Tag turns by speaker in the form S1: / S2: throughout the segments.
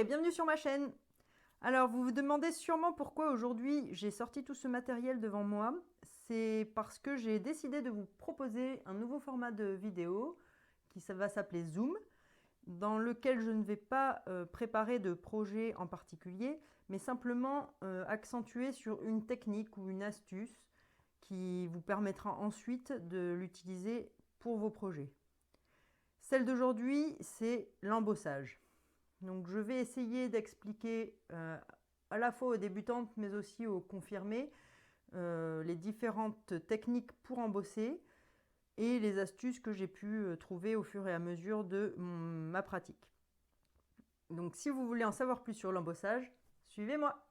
S1: et bienvenue sur ma chaîne. Alors vous vous demandez sûrement pourquoi aujourd'hui j'ai sorti tout ce matériel devant moi. C'est parce que j'ai décidé de vous proposer un nouveau format de vidéo ça va s'appeler Zoom, dans lequel je ne vais pas préparer de projet en particulier, mais simplement accentuer sur une technique ou une astuce qui vous permettra ensuite de l'utiliser pour vos projets. Celle d'aujourd'hui, c'est l'embossage. Donc je vais essayer d'expliquer à la fois aux débutantes mais aussi aux confirmées les différentes techniques pour embosser et les astuces que j'ai pu trouver au fur et à mesure de ma pratique. Donc si vous voulez en savoir plus sur l'embossage, suivez-moi.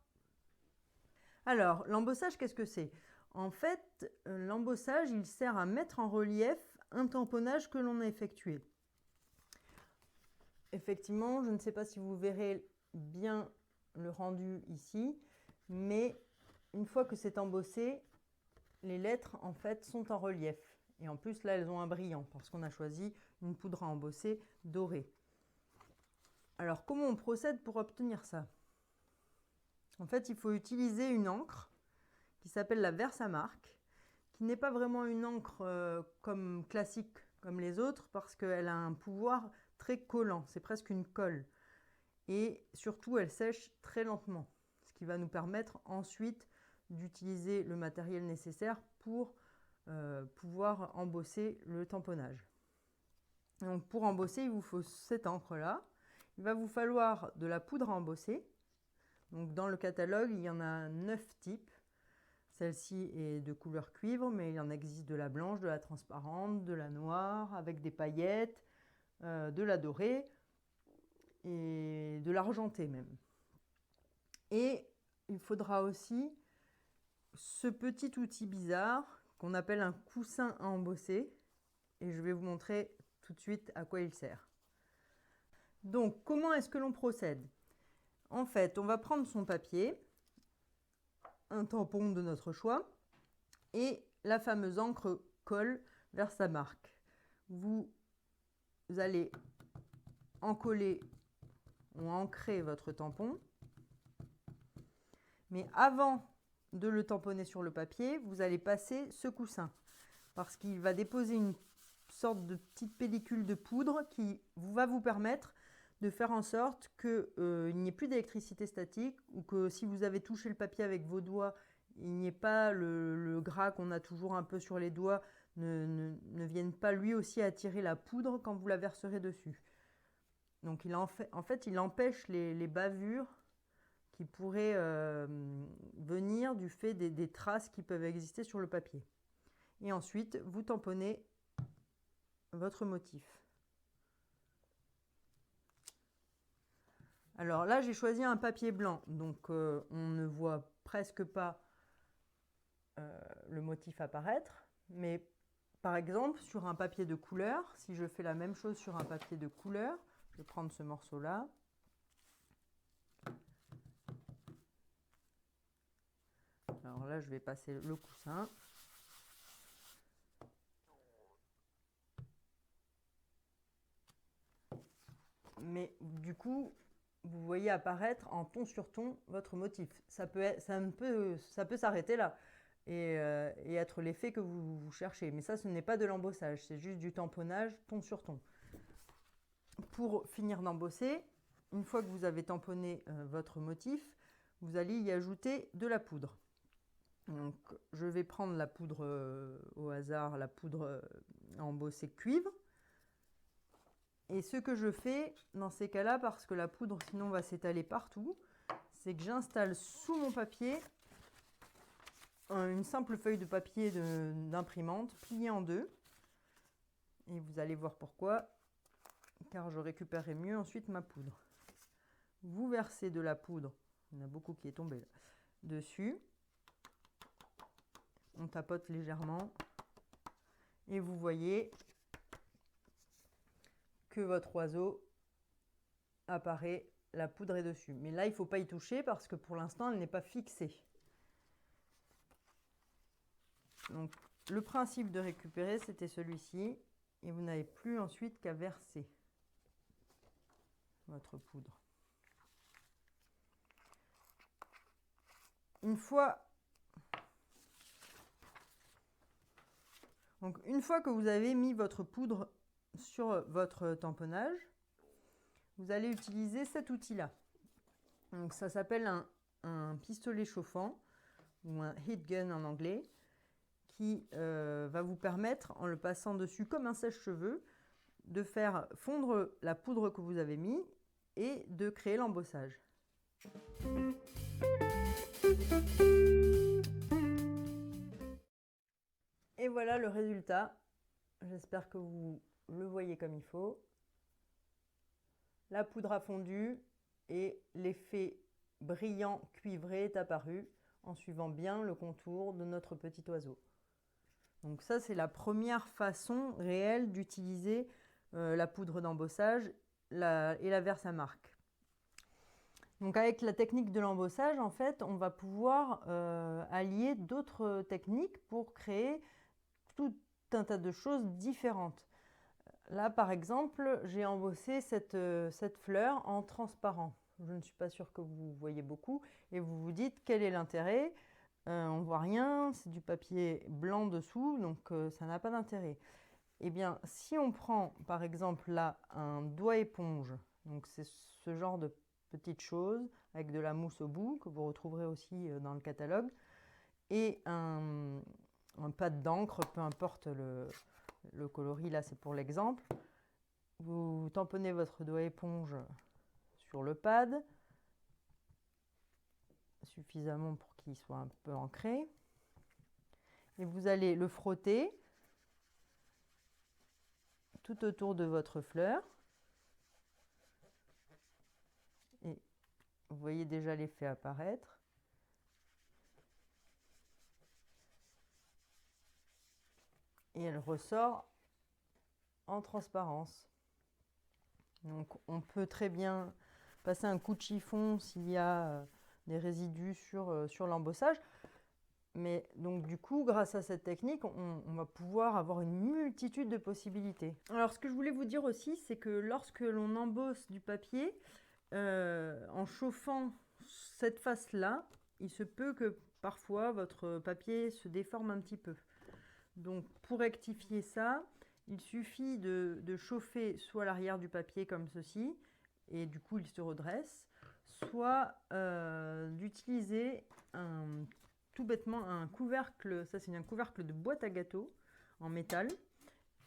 S1: Alors l'embossage, qu'est-ce que c'est? En fait, l'embossage, il sert à mettre en relief un tamponnage que l'on a effectué. Effectivement, je ne sais pas si vous verrez bien le rendu ici, mais une fois que c'est embossé, les lettres en fait sont en relief. Et en plus là, elles ont un brillant parce qu'on a choisi une poudre à embosser dorée. Alors comment on procède pour obtenir ça? En fait, il faut utiliser une encre qui s'appelle la Versamark, qui n'est pas vraiment une encre comme classique comme les autres parce qu'elle a un pouvoir très collant, c'est presque une colle. Et surtout, elle sèche très lentement, ce qui va nous permettre ensuite d'utiliser le matériel nécessaire pour pouvoir embosser le tamponnage. Donc pour embosser, il vous faut cette encre-là. Il va vous falloir de la poudre à embosser. Donc dans le catalogue, il y en a 9 types. Celle-ci est de couleur cuivre, mais il en existe de la blanche, de la transparente, de la noire, avec des paillettes, de la dorée et de l'argenté même. Et il faudra aussi ce petit outil bizarre qu'on appelle un coussin à embosser. Et je vais vous montrer tout de suite à quoi il sert. Donc, comment est-ce que l'on procède? En fait, on va prendre son papier, un tampon de notre choix, et la fameuse encre colle Versamark. Vous allez encoller ou ancrer votre tampon. Mais avant de le tamponner sur le papier, vous allez passer ce coussin parce qu'il va déposer une sorte de petite pellicule de poudre qui va vous permettre de faire en sorte qu'il n'y ait plus d'électricité statique ou que si vous avez touché le papier avec vos doigts, il n'y ait pas le gras qu'on a toujours un peu sur les doigts, ne vienne pas lui aussi attirer la poudre quand vous la verserez dessus. Donc en fait, il empêche les bavures qui pourraient venir du fait des traces qui peuvent exister sur le papier. Et ensuite, vous tamponnez votre motif. Alors là, j'ai choisi un papier blanc, donc on ne voit presque pas le motif apparaître. Mais par exemple, sur un papier de couleur, si je fais la même chose sur un papier de couleur, je vais prendre ce morceau-là. Alors là, je vais passer le coussin. Mais du coup, vous voyez apparaître en ton sur ton votre motif. Ça peut s'arrêter là et être l'effet que vous cherchez. Mais ça, ce n'est pas de l'embossage, c'est juste du tamponnage ton sur ton. Pour finir d'embosser, une fois que vous avez tamponné votre motif, vous allez y ajouter de la poudre. Donc, je vais prendre la poudre au hasard, la poudre à embosser cuivre. Et ce que je fais dans ces cas-là, parce que la poudre sinon va s'étaler partout, c'est que j'installe sous mon papier une simple feuille de papier d'imprimante pliée en deux. Et vous allez voir pourquoi, car je récupérerai mieux ensuite ma poudre. Vous versez de la poudre, il y en a beaucoup qui est tombé là, dessus. On tapote légèrement et vous voyez que votre oiseau apparaît, la poudre est dessus. Mais là, il ne faut pas y toucher parce que pour l'instant, elle n'est pas fixée. Donc, le principe de récupérer, c'était celui-ci. Et vous n'avez plus ensuite qu'à verser votre poudre. une fois que vous avez mis votre poudre sur votre tamponnage, vous allez utiliser cet outil-là. Donc ça s'appelle un pistolet chauffant ou un heat gun en anglais, qui va vous permettre, en le passant dessus comme un sèche-cheveux, de faire fondre la poudre que vous avez mis et de créer l'embossage. Et voilà le résultat. J'espère que vous le voyez comme il faut. La poudre a fondu et l'effet brillant cuivré est apparu en suivant bien le contour de notre petit oiseau. Donc ça, c'est la première façon réelle d'utiliser la poudre d'embossage et la Versamark. Donc avec la technique de l'embossage, en fait, on va pouvoir allier d'autres techniques pour créer tout un tas de choses différentes. Là, par exemple, j'ai embossé cette fleur en transparent. Je ne suis pas sûre que vous voyez beaucoup et vous vous dites quel est l'intérêt. On ne voit rien, c'est du papier blanc dessous, donc ça n'a pas d'intérêt. Eh bien, si on prend par exemple là un doigt éponge, donc c'est ce genre de petite chose avec de la mousse au bout que vous retrouverez aussi dans le catalogue, et un pad d'encre, peu importe le coloris, là c'est pour l'exemple. Vous tamponnez votre doigt éponge sur le pad, suffisamment pour qu'il soit un peu ancré, et vous allez le frotter tout autour de votre fleur. Et vous voyez déjà l'effet apparaître. Et elle ressort en transparence. Donc on peut très bien passer un coup de chiffon s'il y a des résidus sur l'embossage. Mais donc du coup, grâce à cette technique, on va pouvoir avoir une multitude de possibilités. Alors ce que je voulais vous dire aussi, c'est que lorsque l'on embosse du papier, en chauffant cette face-là, il se peut que parfois votre papier se déforme un petit peu. Donc pour rectifier ça, il suffit de chauffer soit l'arrière du papier comme ceci, et du coup il se redresse, soit d'utiliser tout bêtement un couvercle, ça c'est un couvercle de boîte à gâteaux en métal,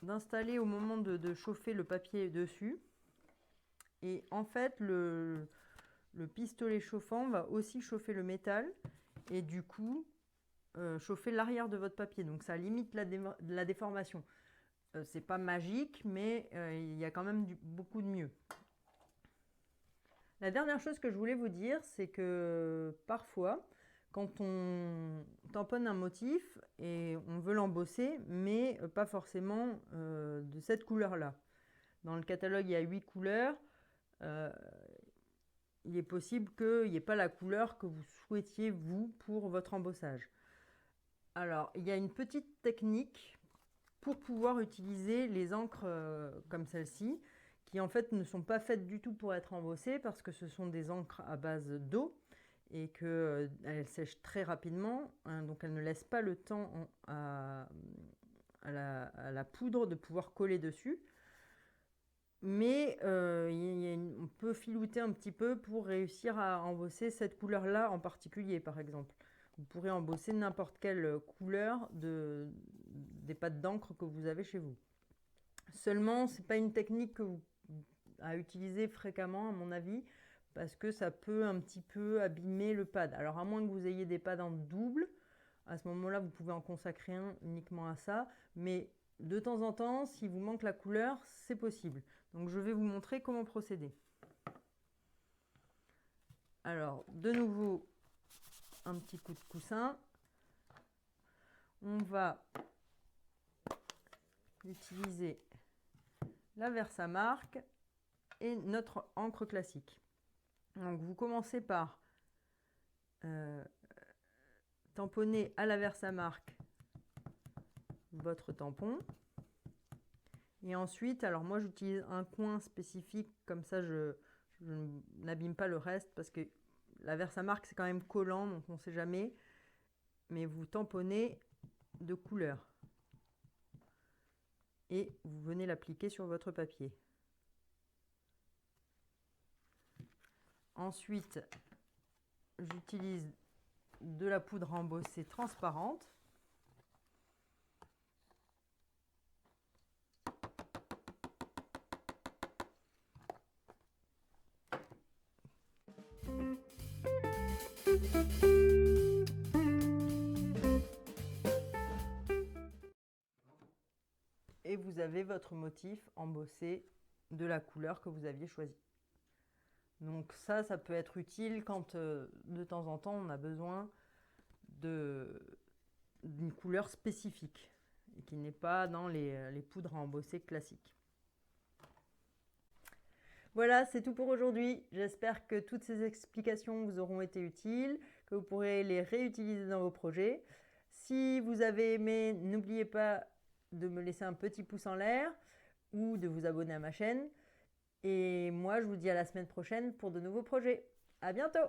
S1: d'installer au moment de chauffer le papier dessus. Et en fait, le pistolet chauffant va aussi chauffer le métal et du coup chauffer l'arrière de votre papier. Donc ça limite la déformation. C'est pas magique, mais il y a quand même beaucoup de mieux. La dernière chose que je voulais vous dire, c'est que parfois, quand on tamponne un motif et on veut l'embosser, mais pas forcément de cette couleur-là. Dans le catalogue, il y a 8 couleurs. Il est possible qu'il n'y ait pas la couleur que vous souhaitiez, vous, pour votre embossage. Alors, il y a une petite technique pour pouvoir utiliser les encres comme celle-ci, qui en fait ne sont pas faites du tout pour être embossées, parce que ce sont des encres à base d'eau, et qu'elles sèchent très rapidement, hein, donc elles ne laissent pas le temps à la poudre de pouvoir coller dessus. Mais on peut filouter un petit peu pour réussir à embosser cette couleur-là en particulier, par exemple. Vous pourrez embosser n'importe quelle couleur des pâtes d'encre que vous avez chez vous. Seulement, ce n'est pas une technique à utiliser fréquemment, à mon avis, parce que ça peut un petit peu abîmer le pad. Alors, à moins que vous ayez des pads en double, à ce moment-là, vous pouvez en consacrer un uniquement à ça. Mais de temps en temps, si vous manque la couleur, c'est possible. Donc, je vais vous montrer comment procéder. Alors, de nouveau, un petit coup de coussin. On va utiliser la Versamark et notre encre classique. Donc, vous commencez par tamponner à la Versamark votre tampon. Et ensuite, alors moi j'utilise un coin spécifique, comme ça je n'abîme pas le reste, parce que la Versamark, c'est quand même collant, donc on ne sait jamais. Mais vous tamponnez de couleur. Et vous venez l'appliquer sur votre papier. Ensuite, j'utilise de la poudre embossée transparente. Et vous avez votre motif embossé de la couleur que vous aviez choisie. Donc ça peut être utile quand de temps en temps on a besoin d'une couleur spécifique et qui n'est pas dans les poudres à embosser classiques. Voilà, c'est tout pour aujourd'hui. J'espère que toutes ces explications vous auront été utiles, que vous pourrez les réutiliser dans vos projets. Si vous avez aimé, n'oubliez pas de me laisser un petit pouce en l'air ou de vous abonner à ma chaîne. Et moi, je vous dis à la semaine prochaine pour de nouveaux projets. À bientôt!